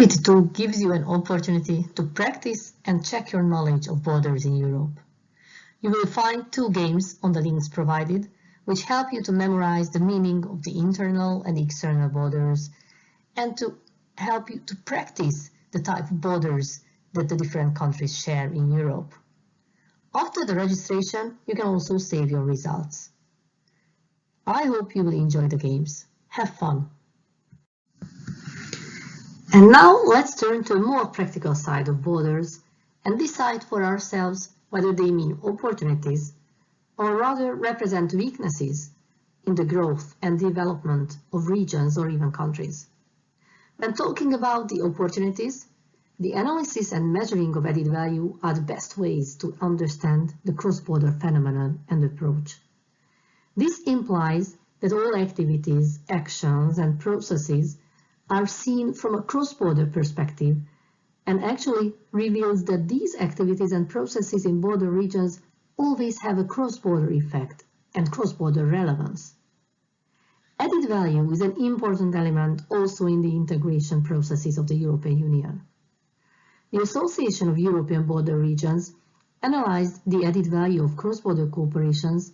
activity 2 gives you an opportunity to practice and check your knowledge of borders in Europe. You will find 2 games on the links provided, which help you to memorize the meaning of the internal and external borders and to help you to practice the type of borders that the different countries share in Europe. After the registration, you can also save your results. I hope you will enjoy the games. Have fun! And now let's turn to a more practical side of borders and decide for ourselves whether they mean opportunities or rather represent weaknesses in the growth and development of regions or even countries. When talking about the opportunities, the analysis and measuring of added value are the best ways to understand the cross-border phenomenon and approach. This implies that all activities, actions, and processes are seen from a cross-border perspective and actually reveals that these activities and processes in border regions always have a cross-border effect and cross-border relevance. Added value is an important element also in the integration processes of the European Union. The Association of European Border Regions analyzed the added value of cross-border cooperations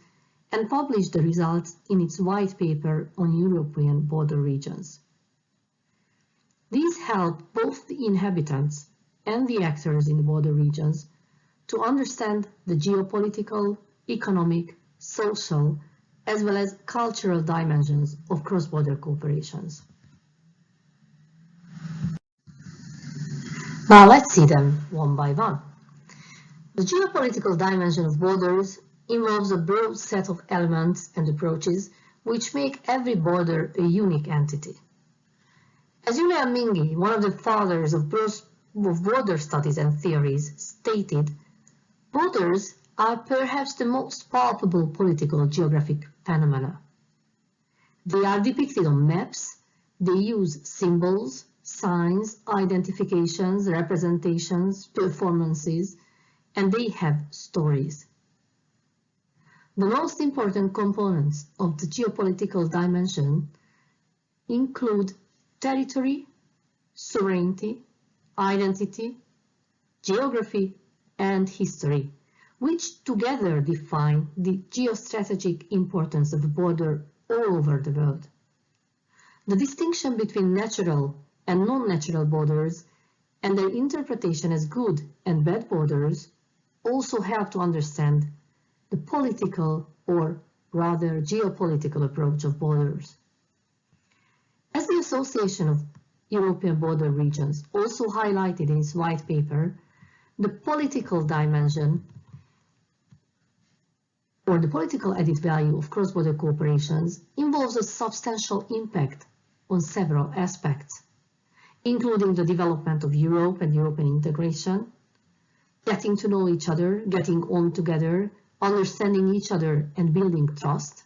and published the results in its white paper on European border regions. These help both the inhabitants and the actors in the border regions to understand the geopolitical, economic, social, as well as cultural dimensions of cross-border cooperations. Now let's see them one by one. The geopolitical dimension of borders involves a broad set of elements and approaches which make every border a unique entity. As Julia Mingi, one of the fathers of border studies and theories, stated, borders are perhaps the most palpable political geographic phenomena. They are depicted on maps, they use symbols, signs, identifications, representations, performances, and they have stories. The most important components of the geopolitical dimension include territory, sovereignty, identity, geography, and history, which together define the geostrategic importance of a border all over the world. The distinction between natural and non-natural borders and their interpretation as good and bad borders also help to understand the political or rather geopolitical approach of borders. As the Association of European Border Regions also highlighted in its white paper, the political dimension or the political added value of cross-border cooperations involves a substantial impact on several aspects, including the development of Europe and European integration, getting to know each other, getting on together, understanding each other and building trust,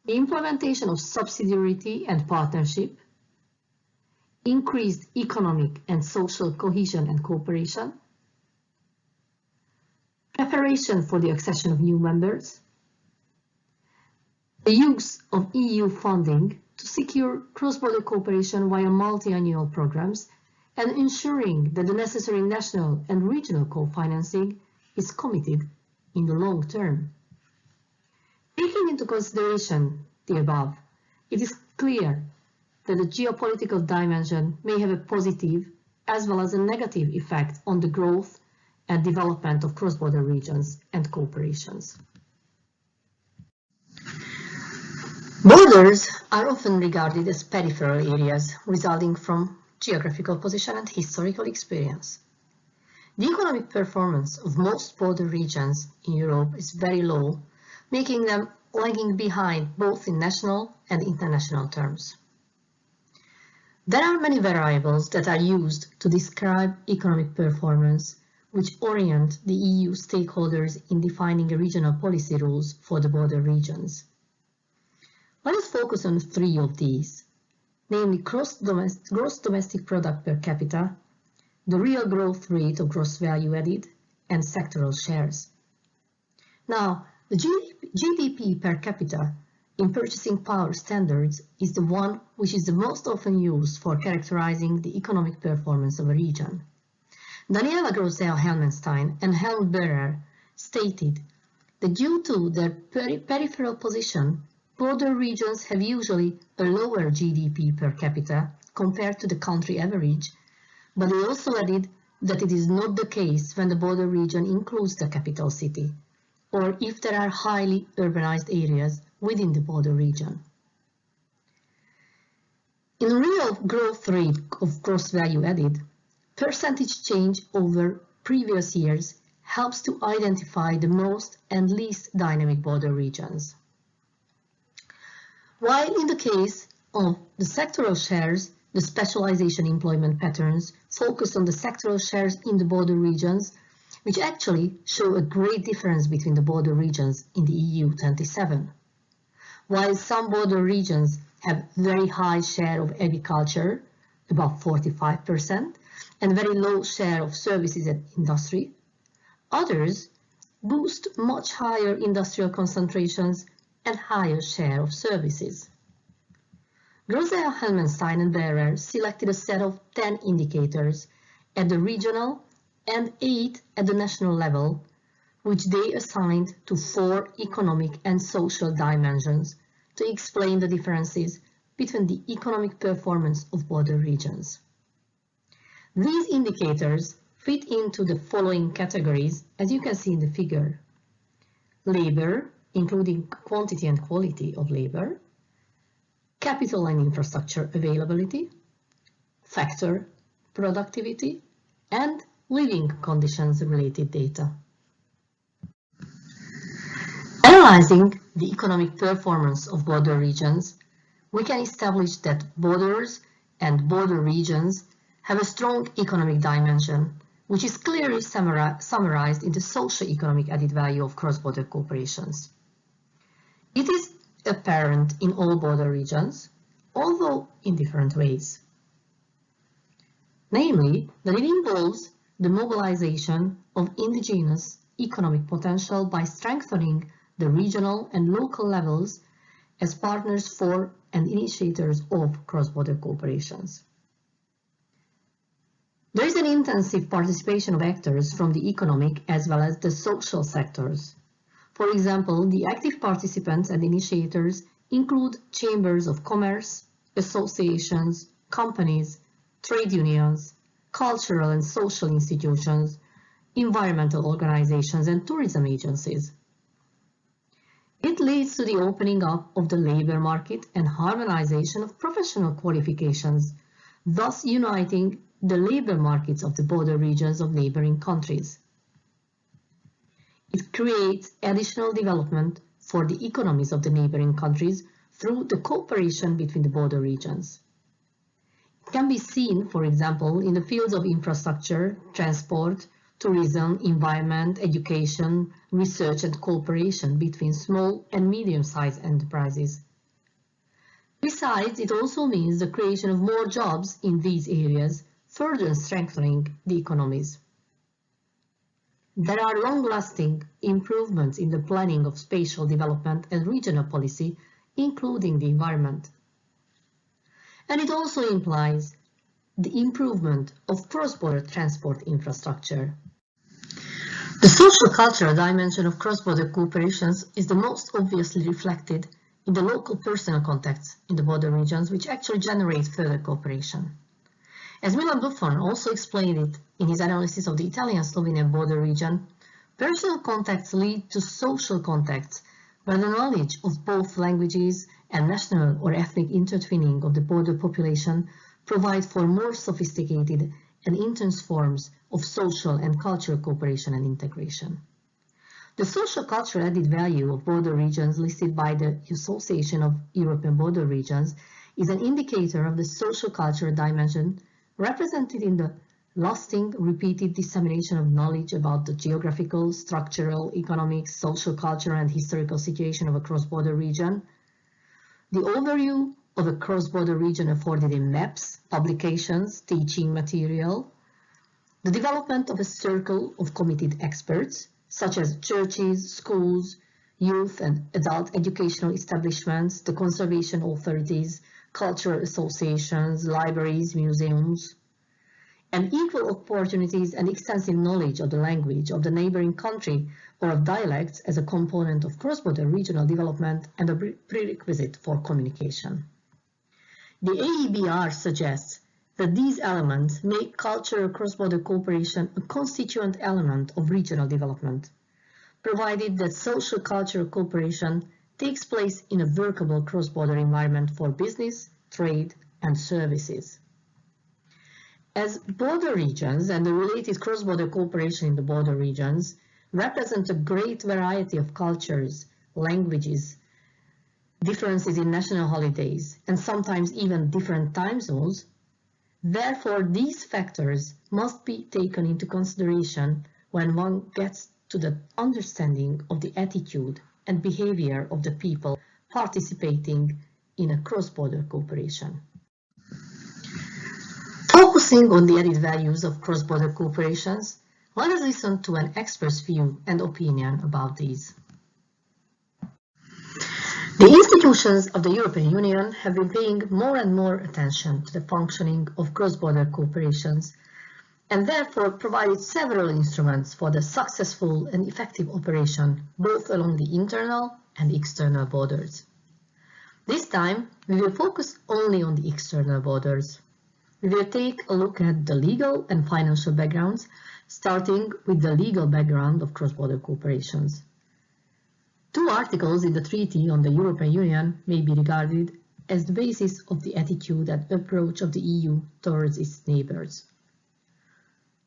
the implementation of subsidiarity and partnership, increased economic and social cohesion and cooperation, preparation for the accession of new members, the use of EU funding to secure cross-border cooperation via multi-annual programs, and ensuring that the necessary national and regional co-financing is committed in the long term. Taking into consideration the above, it is clear that the geopolitical dimension may have a positive as well as a negative effect on the growth and development of cross-border regions and cooperations. Borders are often regarded as peripheral areas resulting from geographical position and historical experience. The economic performance of most border regions in Europe is very low, making them lagging behind both in national and international terms. There are many variables that are used to describe economic performance, which orient the EU stakeholders in defining regional policy rules for the border regions. Let us focus on 3 of these, namely gross domestic product per capita, the real growth rate of gross value added, and sectoral shares. Now, the GDP per capita in purchasing power standards is the one which is the most often used for characterizing the economic performance of a region. Daniela Grosseau-Helmenstein and Helmut Behrer stated that due to their peripheral position, border regions have usually a lower GDP per capita compared to the country average, but they also added that it is not the case when the border region includes the capital city, or if there are highly urbanized areas within the border region. In real growth rate of gross value added, percentage change over previous years helps to identify the most and least dynamic border regions. While in the case of the sectoral shares, the specialization employment patterns focus on the sectoral shares in the border regions, which actually show a great difference between the border regions in the EU 27. While some border regions have very high share of agriculture, about 45%, and very low share of services and industry, others boast much higher industrial concentrations and higher share of services. Grosseau-Helmenstein and Behrer selected a set of 10 indicators at the regional and 8 at the national level, which they assigned to 4 economic and social dimensions to explain the differences between the economic performance of border regions. These indicators fit into the following categories, as you can see in the figure: labor, including quantity and quality of labor; capital and infrastructure availability; factor productivity; and living conditions related data. Analyzing the economic performance of border regions, we can establish that borders and border regions have a strong economic dimension, which is clearly summarized in the socio-economic added value of cross-border cooperations. It is apparent in all border regions, although in different ways. Namely, that it involves the mobilization of indigenous economic potential by strengthening the regional and local levels as partners for and initiators of cross-border cooperations. There is an intensive participation of actors from the economic as well as the social sectors. For example, the active participants and initiators include chambers of commerce, associations, companies, trade unions, cultural and social institutions, environmental organizations, and tourism agencies. It leads to the opening up of the labor market and harmonization of professional qualifications, thus uniting the labor markets of the border regions of neighboring countries. It creates additional development for the economies of the neighboring countries through the cooperation between the border regions. It can be seen, for example, in the fields of infrastructure, transport, tourism, environment, education, research, and cooperation between small and medium-sized enterprises. Besides, it also means the creation of more jobs in these areas, further strengthening the economies. There are long-lasting improvements in the planning of spatial development and regional policy, including the environment. And it also implies the improvement of cross-border transport infrastructure. The social-cultural dimension of cross-border cooperations is the most obviously reflected in the local personal contacts in the border regions, which actually generate further cooperation. As Milan Buffon also explained it in his analysis of the Italian-Slovenian border region, personal contacts lead to social contacts, where the knowledge of both languages and national or ethnic intertwining of the border population provide for more sophisticated and intense forms of social and cultural cooperation and integration. The social cultural added value of border regions listed by the Association of European Border Regions is an indicator of the social cultural dimension represented in the lasting, repeated dissemination of knowledge about the geographical, structural, economic, social, cultural, and historical situation of a cross-border region. The overview of a cross-border region afforded in maps, publications, teaching material. The development of a circle of committed experts, such as churches, schools, youth and adult educational establishments, the conservation authorities, cultural associations, libraries, museums, and equal opportunities and extensive knowledge of the language of the neighboring country or of dialects as a component of cross-border regional development and a prerequisite for communication. The AEBR suggests that these elements make cultural cross-border cooperation a constituent element of regional development, provided that social cultural cooperation takes place in a workable cross-border environment for business, trade, and services. As border regions and the related cross-border cooperation in the border regions represent a great variety of cultures, languages, differences in national holidays, and sometimes even different time zones, therefore these factors must be taken into consideration when one gets to the understanding of the attitude and behavior of the people participating in a cross-border cooperation. Focusing on the added values of cross-border cooperations, let us listen to an expert's view and opinion about these. The institutions of the European Union have been paying more and more attention to the functioning of cross-border cooperations and therefore provided several instruments for the successful and effective operation both along the internal and external borders. This time, we will focus only on the external borders. We will take a look at the legal and financial backgrounds, starting with the legal background of cross-border cooperations. Two articles in the Treaty on the European Union may be regarded as the basis of the attitude and approach of the EU towards its neighbours.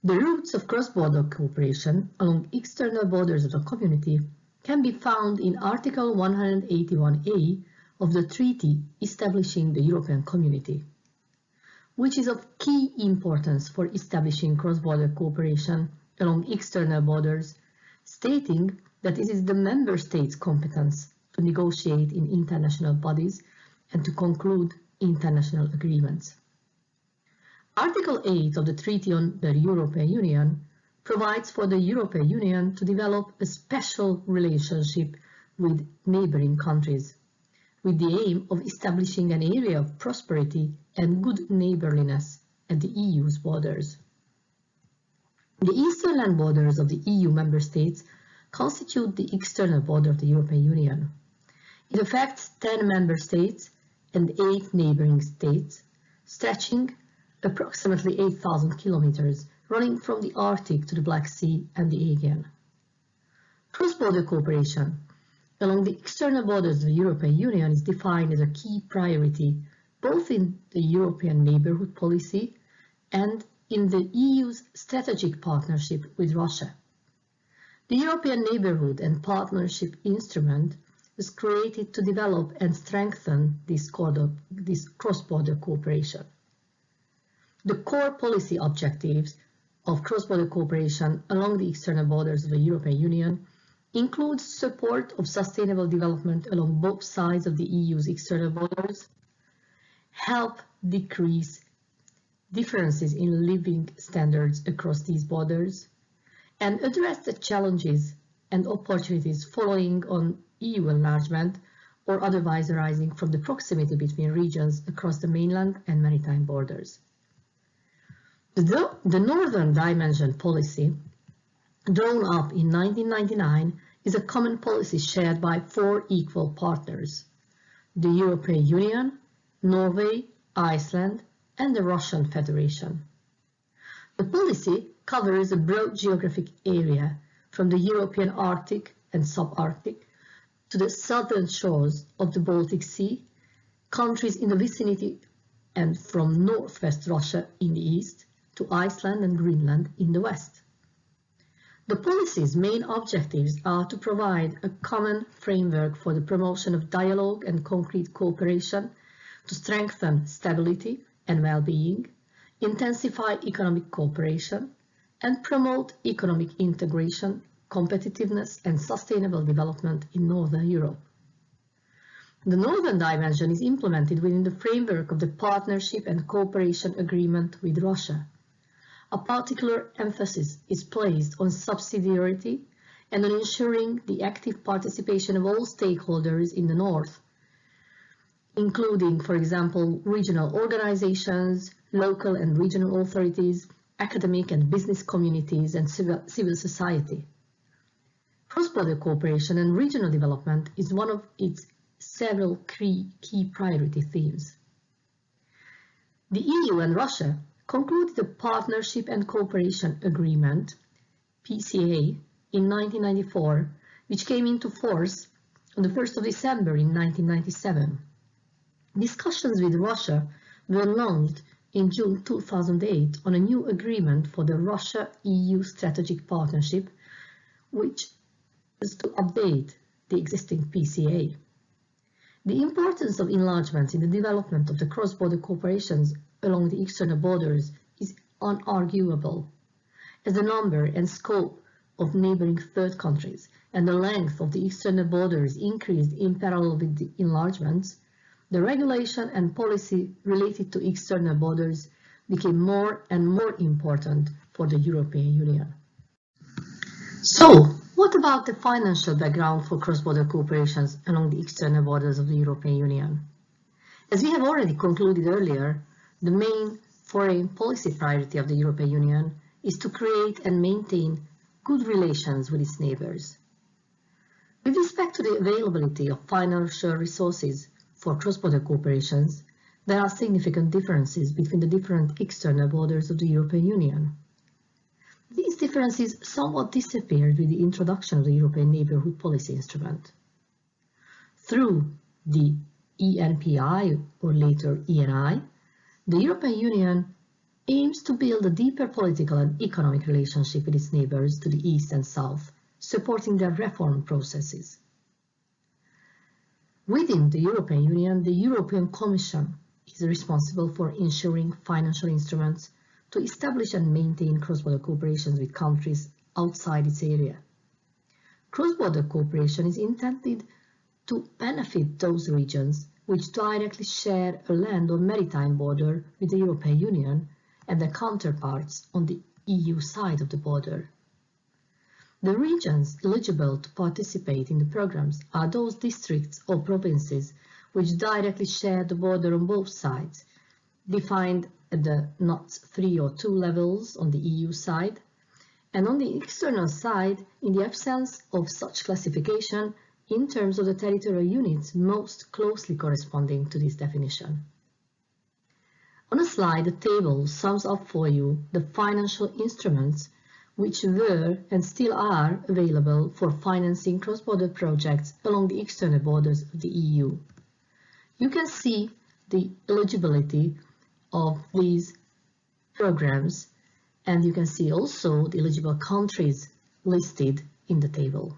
The roots of cross-border cooperation along external borders of the community can be found in Article 181A of the Treaty establishing the European Community, which is of key importance for establishing cross-border cooperation along external borders, stating that it is the member states' competence to negotiate in international bodies and to conclude international agreements. Article 8 of the Treaty on the European Union provides for the European Union to develop a special relationship with neighboring countries, with the aim of establishing an area of prosperity and good neighborliness at the EU's borders. The eastern land borders of the EU member states constitute the external border of the European Union. It affects 10 member states and 8 neighboring states, stretching approximately 8,000 kilometers, running from the Arctic to the Black Sea and the Aegean. Cross-border cooperation along the external borders of the European Union is defined as a key priority both in the European Neighbourhood Policy and in the EU's strategic partnership with Russia. The European Neighbourhood and Partnership Instrument was created to develop and strengthen this cross-border cooperation. The core policy objectives of cross-border cooperation along the external borders of the European Union include support of sustainable development along both sides of the EU's external borders, help decrease differences in living standards across these borders, and address the challenges and opportunities following on EU enlargement or otherwise arising from the proximity between regions across the mainland and maritime borders. The Northern Dimension policy, drawn up in 1999, is a common policy shared by 4 equal partners: the European Union, Norway, Iceland, and the Russian Federation. The policy covers a broad geographic area from the European Arctic and subarctic to the southern shores of the Baltic Sea, countries in the vicinity, and from northwest Russia in the east to Iceland and Greenland in the west. The policy's main objectives are to provide a common framework for the promotion of dialogue and concrete cooperation, to strengthen stability and well-being, intensify economic cooperation, and promote economic integration, competitiveness, and sustainable development in Northern Europe. The Northern Dimension is implemented within the framework of the Partnership and Cooperation Agreement with Russia. A particular emphasis is placed on subsidiarity and on ensuring the active participation of all stakeholders in the north, including, for example, regional organizations, local and regional authorities, academic and business communities, and civil society. Cross-border cooperation and regional development is one of its several key priority themes. The EU and Russia concluded a Partnership and Cooperation Agreement, PCA, in 1994, which came into force on the 1st of December in 1997. Discussions with Russia were launched in June 2008 on a new agreement for the Russia-EU strategic partnership, which is to update the existing PCA. The importance of enlargements in the development of the cross-border cooperations along the external borders is unarguable, as the number and scope of neighboring third countries and the length of the external borders increased in parallel with the enlargements. The regulation and policy related to external borders became more and more important for the European Union. So, what about the financial background for cross-border cooperations along the external borders of the European Union? As we have already concluded earlier, the main foreign policy priority of the European Union is to create and maintain good relations with its neighbors. With respect to the availability of financial resources for cross-border cooperations, there are significant differences between the different external borders of the European Union. These differences somewhat disappeared with the introduction of the European Neighbourhood Policy instrument. Through the ENPI, or later ENI, the European Union aims to build a deeper political and economic relationship with its neighbours to the east and south, supporting their reform processes. Within the European Union, the European Commission is responsible for ensuring financial instruments to establish and maintain cross-border cooperations with countries outside its area. Cross-border cooperation is intended to benefit those regions which directly share a land or maritime border with the European Union and their counterparts on the EU side of the border. The regions eligible to participate in the programs are those districts or provinces which directly share the border on both sides, defined at the NOTS 3 or 2 levels on the EU side, and on the external side, in the absence of such classification, in terms of the territorial units most closely corresponding to this definition. On a slide, the table sums up for you the financial instruments which were and still are available for financing cross-border projects along the external borders of the EU. You can see the eligibility of these programs, and you can see also the eligible countries listed in the table.